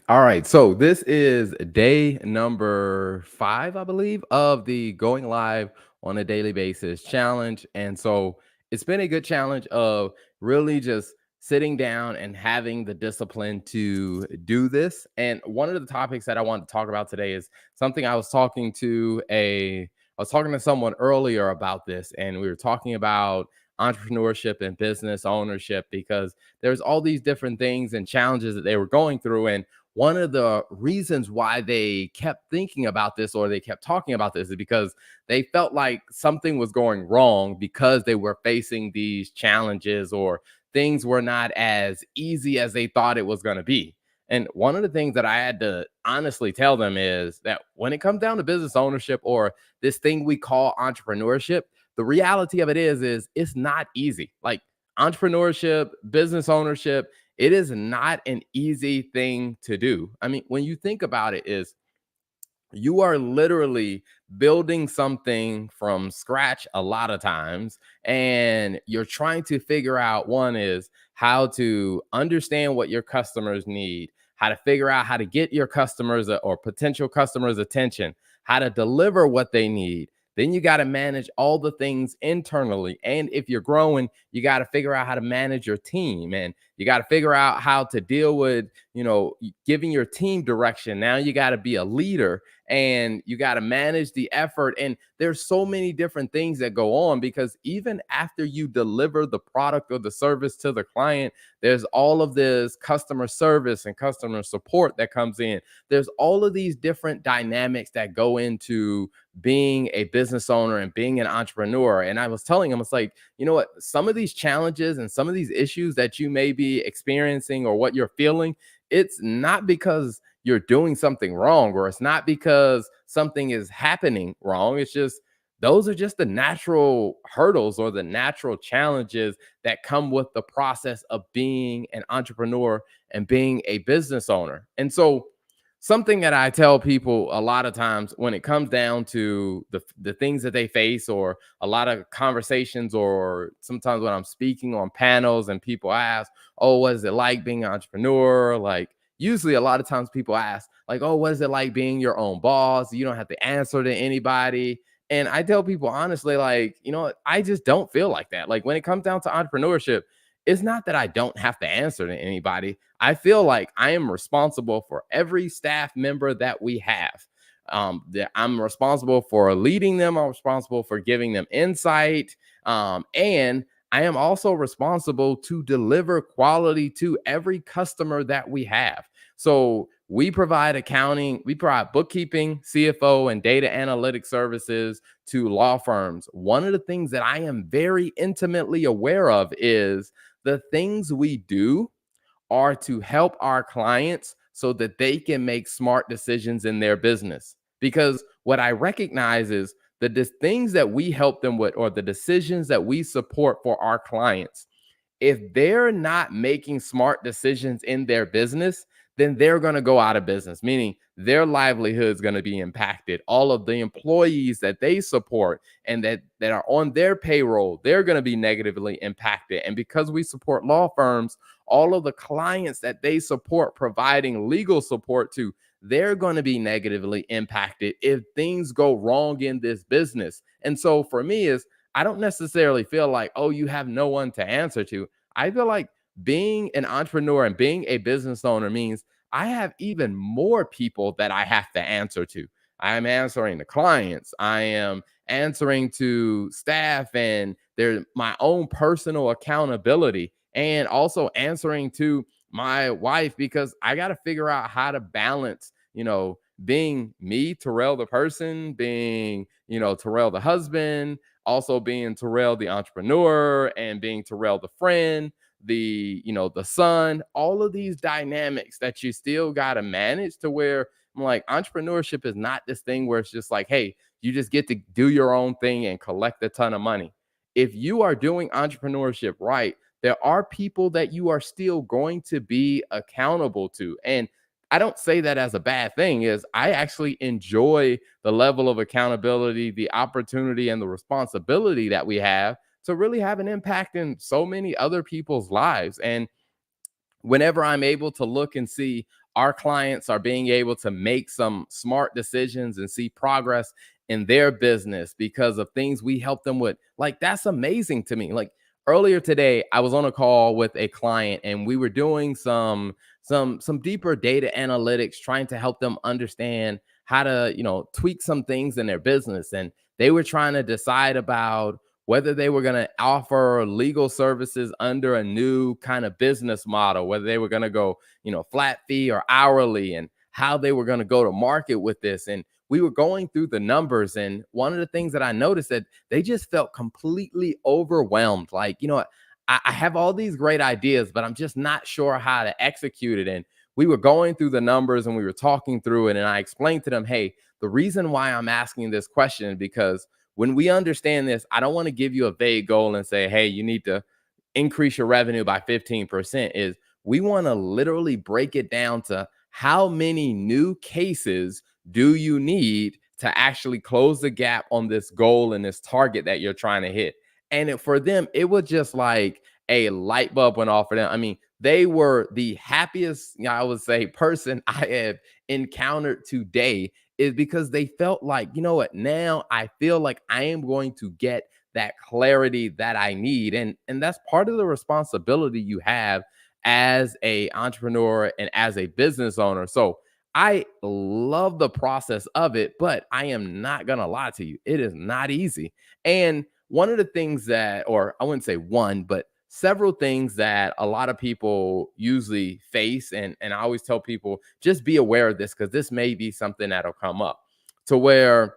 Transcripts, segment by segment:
All right, so this is day number 5, I believe, of the going live on a daily basis challenge. And so it's been a good challenge of really just sitting down and having the discipline to do this. And one of the topics that I want to talk about today is something I was talking to someone earlier about this, and we were talking about entrepreneurship and business ownership because there's all these different things and challenges that they were going through. And one of the reasons why they kept thinking about this or they kept talking about this is because they felt like something was going wrong because they were facing these challenges or things were not as easy as they thought it was going to be. And one of the things that I had to honestly tell them is that when it comes down to business ownership or this thing we call entrepreneurship, the reality of it is it's not easy. Like entrepreneurship, business ownership, it is not an easy thing to do. I mean, when you think about it, is you are literally building something from scratch a lot of times, and you're trying to figure out one is how to understand what your customers need, how to figure out how to get your customers or potential customers attention, how to deliver what they need. Then you got to manage all the things internally, and if you're growing, you got to figure out how to manage your team, and you got to figure out how to deal with giving your team direction. Now you got to be a leader, and you got to manage the effort, and there's so many different things that go on because even after you deliver the product or the service to the client, there's all of this customer service and customer support that comes in. There's all of these different dynamics that go into being a business owner and being an entrepreneur. And I was telling him, it's like, you know what, some of these challenges and some of these issues that you may be experiencing or what you're feeling, it's not because you're doing something wrong or it's not because something is happening wrong. It's just those are just the natural hurdles or the natural challenges that come with the process of being an entrepreneur and being a business owner. And so something that I tell people a lot of times when it comes down to the things that they face or a lot of conversations or sometimes when I'm speaking on panels and people ask, "Oh, what is it like being an entrepreneur?" Like usually a lot of times people ask like, "Oh, what is it like being your own boss? You don't have to answer to anybody." And I tell people honestly, like, I just don't feel like that. Like when it comes down to entrepreneurship, it's not that I don't have to answer to anybody. I feel like I am responsible for every staff member that we have. That I'm responsible for leading them. I'm responsible for giving them insight. And I am also responsible to deliver quality to every customer that we have. So we provide accounting, we provide bookkeeping, CFO, and data analytic services to law firms. One of the things that I am very intimately aware of is the things we do are to help our clients so that they can make smart decisions in their business. Because what I recognize is the things that we help them with or the decisions that we support for our clients, if they're not making smart decisions in their business, then they're going to go out of business, meaning their livelihood is going to be impacted. All of the employees that they support and that are on their payroll, they're going to be negatively impacted. And because we support law firms, all of the clients that they support providing legal support to, they're going to be negatively impacted if things go wrong in this business. And so for me is I don't necessarily feel like, oh, you have no one to answer to. I feel like being an entrepreneur and being a business owner means I have even more people that I have to answer to. I am answering to clients. I am answering to staff and there's my own personal accountability and also answering to my wife because I got to figure out how to balance, being me, Terrell the person, being, Terrell the husband, also being Terrell the entrepreneur and being Terrell the friend, the son, all of these dynamics that you still got to manage to where I'm like, entrepreneurship is not this thing where it's just like, hey, you just get to do your own thing and collect a ton of money. If you are doing entrepreneurship right, there are people that you are still going to be accountable to. And I don't say that as a bad thing, is I actually enjoy the level of accountability, the opportunity, and the responsibility that we have to really have an impact in so many other people's lives. And whenever I'm able to look and see our clients are being able to make some smart decisions and see progress in their business because of things we help them with. Like, that's amazing to me. Like, earlier today, I was on a call with a client and we were doing some deeper data analytics, trying to help them understand how to, tweak some things in their business. And they were trying to decide about whether they were going to offer legal services under a new kind of business model, whether they were going to go, flat fee or hourly, and how they were going to go to market with this. And we were going through the numbers. And one of the things that I noticed, that they just felt completely overwhelmed. Like, I have all these great ideas, but I'm just not sure how to execute it. And we were going through the numbers and we were talking through it. And I explained to them, hey, the reason why I'm asking this question is because when we understand this, I don't want to give you a vague goal and say, hey, you need to increase your revenue by 15%. Is we want to literally break it down to how many new cases do you need to actually close the gap on this goal and this target that you're trying to hit. And for them, it was just like a light bulb went off for them. I mean, they were the happiest, I would say, person I have encountered today, is because they felt like, you know what, now I feel like I am going to get that clarity that I need. And that's part of the responsibility you have as a entrepreneur and as a business owner. So I love the process of it, but I am not going to lie to you. It is not easy. And one of the things that, or I wouldn't say one, but several things that a lot of people usually face, and I always tell people, just be aware of this because this may be something that'll come up, to where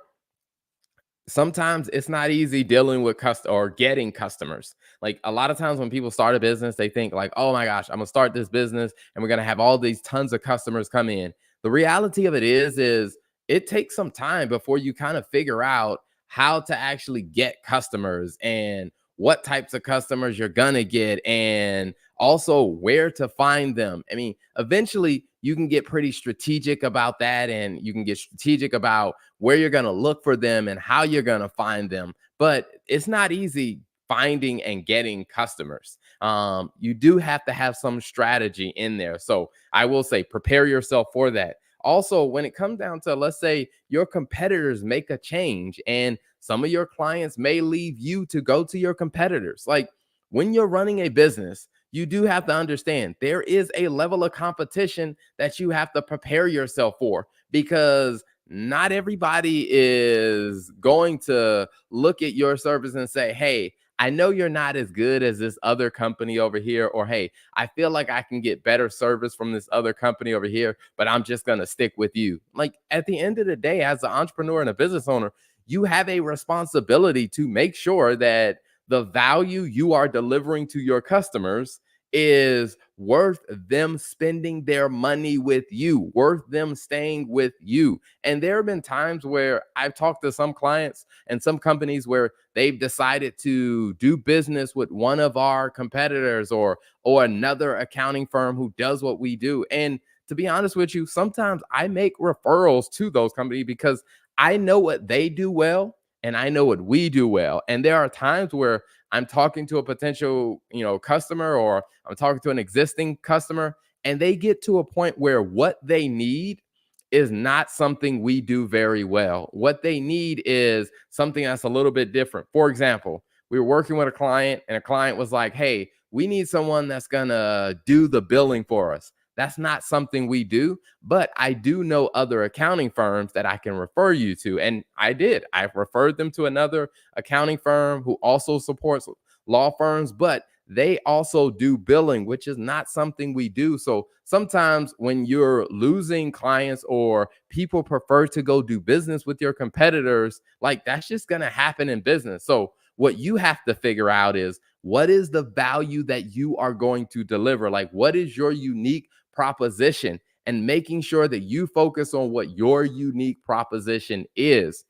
sometimes it's not easy dealing with or getting customers. Like, a lot of times when people start a business, they think like, oh my gosh, I'm gonna start this business and we're gonna have all these tons of customers come in. The reality of it is it takes some time before you kind of figure out how to actually get customers, and what types of customers you're gonna get, and also where to find them. I mean, eventually you can get pretty strategic about that, and you can get strategic about where you're going to look for them and how you're going to find them. But it's not easy finding and getting customers. You do have to have some strategy in there. So I will say, prepare yourself for that. Also, when it comes down to, let's say your competitors make a change and some of your clients may leave you to go to your competitors. Like, when you're running a business, you do have to understand there is a level of competition that you have to prepare yourself for, because not everybody is going to look at your service and say, hey, I know you're not as good as this other company over here, or hey, I feel like I can get better service from this other company over here, but I'm just going to stick with you. Like, at the end of the day, as an entrepreneur and a business owner, you have a responsibility to make sure that the value you are delivering to your customers is worth them spending their money with you, worth them staying with you. And there have been times where I've talked to some clients and some companies where they've decided to do business with one of our competitors, or another accounting firm who does what we do. And to be honest with you, sometimes I make referrals to those companies because I know what they do well and I know what we do well. And there are times where I'm talking to a potential, customer, or I'm talking to an existing customer, and they get to a point where what they need is not something we do very well. What they need is something that's a little bit different. For example, we were working with a client and a client was like, hey, we need someone that's going to do the billing for us. That's not something we do, but I do know other accounting firms that I can refer you to. And I did. I referred them to another accounting firm who also supports law firms, but they also do billing, which is not something we do. So sometimes when you're losing clients, or people prefer to go do business with your competitors, like, that's just going to happen in business. So what you have to figure out is, what is the value that you are going to deliver? Like, what is your unique proposition? And making sure that you focus on what your unique proposition is.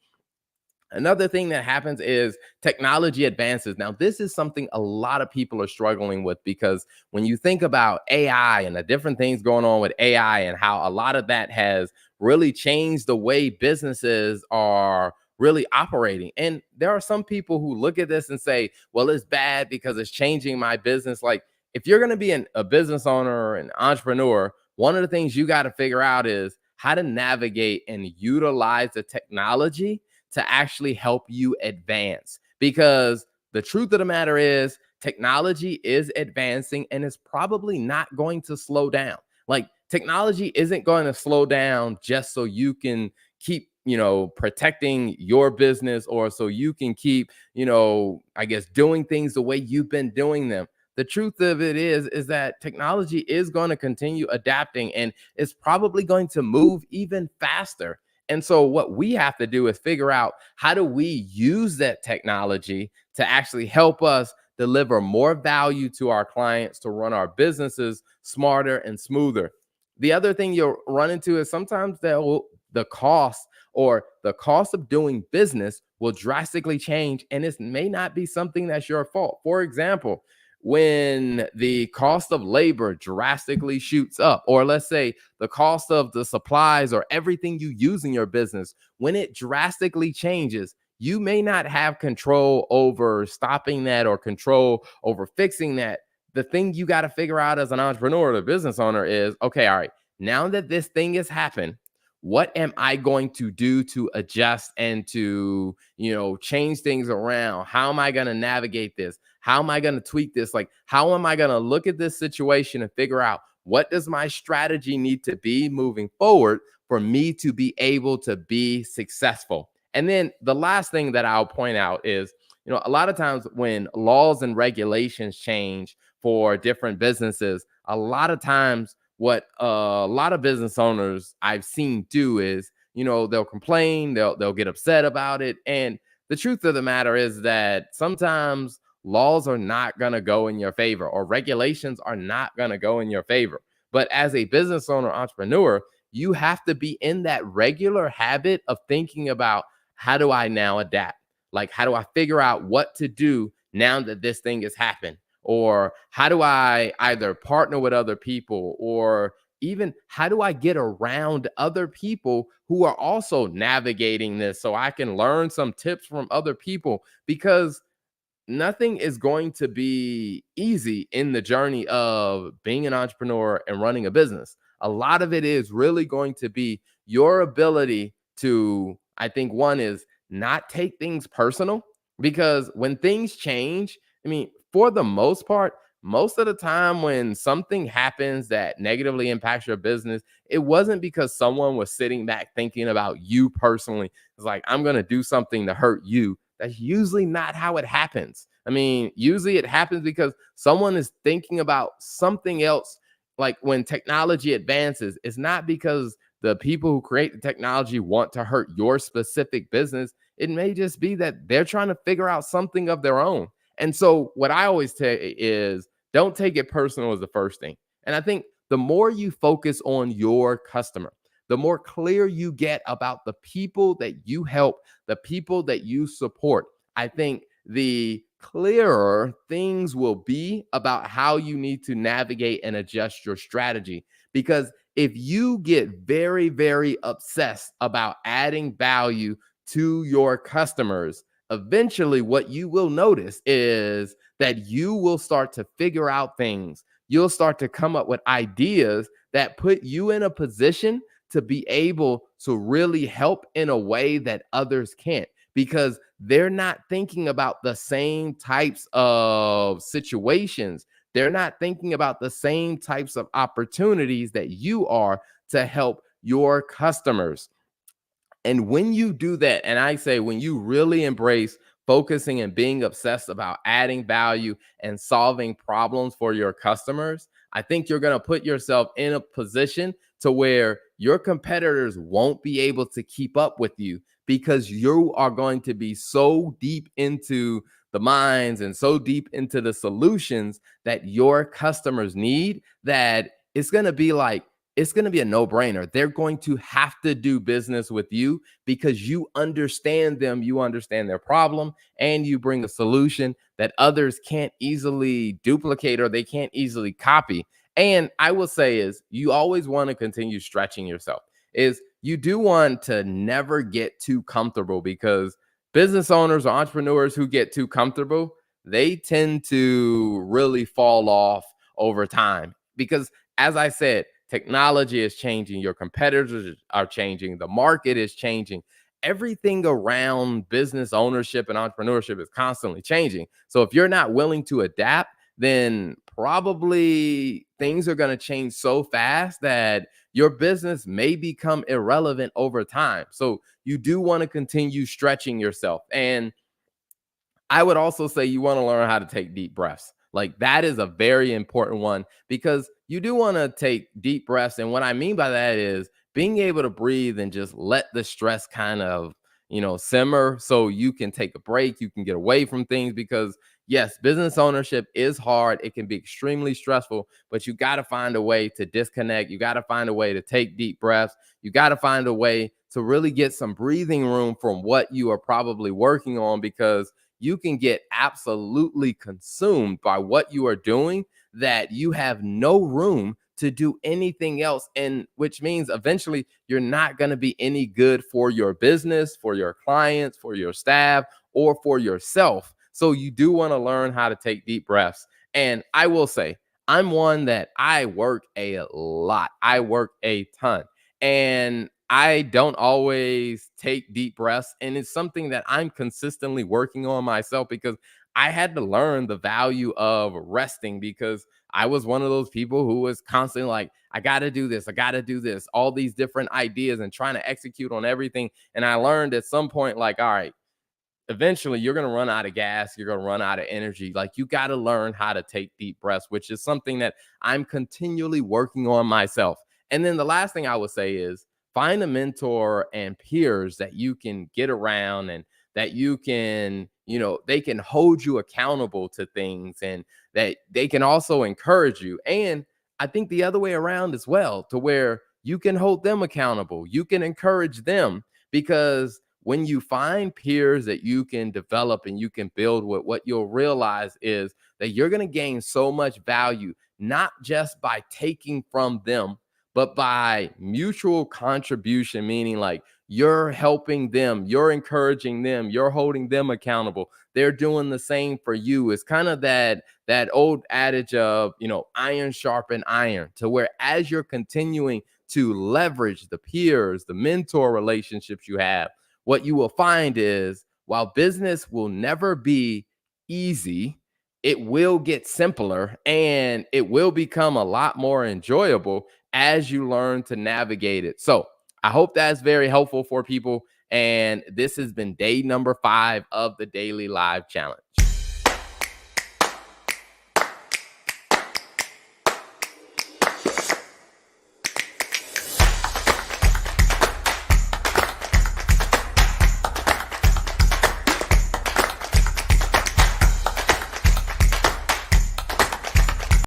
Another thing that happens is technology advances. Now, this is something a lot of people are struggling with, because when you think about AI and the different things going on with AI, and how a lot of that has really changed the way businesses are really operating. And there are some people who look at this and say, well, it's bad because it's changing my business. Like, if you're going to be a business owner or an entrepreneur, one of the things you got to figure out is how to navigate and utilize the technology to actually help you advance. Because the truth of the matter is, technology is advancing and it's probably not going to slow down. Like, technology isn't going to slow down just so you can keep, protecting your business, or so you can keep, I guess, doing things the way you've been doing them. The truth of it is that technology is going to continue adapting, and it's probably going to move even faster. And so what we have to do is figure out, how do we use that technology to actually help us deliver more value to our clients, to run our businesses smarter and smoother. The other thing you'll run into is sometimes the cost of doing business will drastically change, and it may not be something that's your fault. For example, when the cost of labor drastically shoots up, or let's say the cost of the supplies or everything you use in your business, when it drastically changes, you may not have control over stopping that or control over fixing that. The thing you got to figure out as an entrepreneur or a business owner is, okay, all right, now that this thing has happened, what am I going to do to adjust and to, change things around? How am I going to navigate this? How am I going to tweak this? Like, how am I going to look at this situation and figure out, what does my strategy need to be moving forward for me to be able to be successful? And then the last thing that I'll point out is, a lot of times when laws and regulations change for different businesses, a lot of times what a lot of business owners I've seen do is, they'll complain, they'll get upset about it. And the truth of the matter is that sometimes laws are not going to go in your favor, or regulations are not going to go in your favor. But as a business owner, entrepreneur, you have to be in that regular habit of thinking about, how do I now adapt? Like, how do I figure out what to do now that this thing has happened? Or how do I either partner with other people, or even how do I get around other people who are also navigating this, so I can learn some tips from other people? Because nothing is going to be easy in the journey of being an entrepreneur and running a business. A lot of it is really going to be your ability to, I think, one is not take things personal, because when things change, I mean, for the most part, most of the time when something happens that negatively impacts your business, it wasn't because someone was sitting back thinking about you personally. It's like, I'm going to do something to hurt you. That's usually not how it happens. I mean, usually it happens because someone is thinking about something else. Like, when technology advances, it's not because the people who create the technology want to hurt your specific business. It may just be that they're trying to figure out something of their own. And so, what I always say is, don't take it personal, is the first thing. And I think the more you focus on your customer, the more clear you get about the people that you help, the people that you support, I think the clearer things will be about how you need to navigate and adjust your strategy. Because if you get very, very obsessed about adding value to your customers, eventually what you will notice is that you will start to figure out things. You'll start to come up with ideas that put you in a position to be able to really help in a way that others can't, because they're not thinking about the same types of situations. They're not thinking about the same types of opportunities that you are to help your customers. And when you do that, and I say, when you really embrace focusing and being obsessed about adding value and solving problems for your customers, I think you're going to put yourself in a position to where your competitors won't be able to keep up with you, because you are going to be so deep into the minds and so deep into the solutions that your customers need, that it's going to be a no-brainer. They're going to have to do business with you because you understand them, you understand their problem, and you bring a solution that others can't easily duplicate or they can't easily copy. And I will say is, you always want to continue stretching yourself. Is you do want to never get too comfortable, because business owners or entrepreneurs who get too comfortable, they tend to really fall off over time. Because, as I said, technology is changing, your competitors are changing, the market is changing. Everything around business ownership and entrepreneurship is constantly changing. So if you're not willing to adapt, then probably things are going to change so fast that your business may become irrelevant over time. So you do want to continue stretching yourself. And I would also say you want to learn how to take deep breaths. Like that is a very important one because you do want to take deep breaths. And what I mean by that is being able to breathe and just let the stress kind of, simmer so you can take a break, you can get away from things because yes, business ownership is hard. It can be extremely stressful, but you got to find a way to disconnect. You got to find a way to take deep breaths. You got to find a way to really get some breathing room from what you are probably working on because you can get absolutely consumed by what you are doing that you have no room to do anything else. And which means eventually you're not going to be any good for your business, for your clients, for your staff, or for yourself. So you do want to learn how to take deep breaths. And I will say, I'm one that I work a lot. I work a ton. And I don't always take deep breaths. And it's something that I'm consistently working on myself because I had to learn the value of resting because I was one of those people who was constantly like, I got to do this. I got to do this, all these different ideas and trying to execute on everything. And I learned at some point, like, all right, eventually you're going to run out of gas, you're going to run out of energy. Like you got to learn how to take deep breaths, which is something that I'm continually working on myself. And then the last thing I would say is find a mentor and peers that you can get around and that you can, they can hold you accountable to things and that they can also encourage you. And I think the other way around as well, to where you can hold them accountable, you can encourage them because when you find peers that you can develop and you can build with, what you'll realize is that you're going to gain so much value, not just by taking from them, but by mutual contribution, meaning like you're helping them, you're encouraging them, you're holding them accountable. They're doing the same for you. It's kind of that old adage of, iron sharpen iron, to where as you're continuing to leverage the peers, the mentor relationships you have, what you will find is while business will never be easy, it will get simpler and it will become a lot more enjoyable as you learn to navigate it. So I hope that's very helpful for people. And this has been day number 5 of the Daily Live Challenge.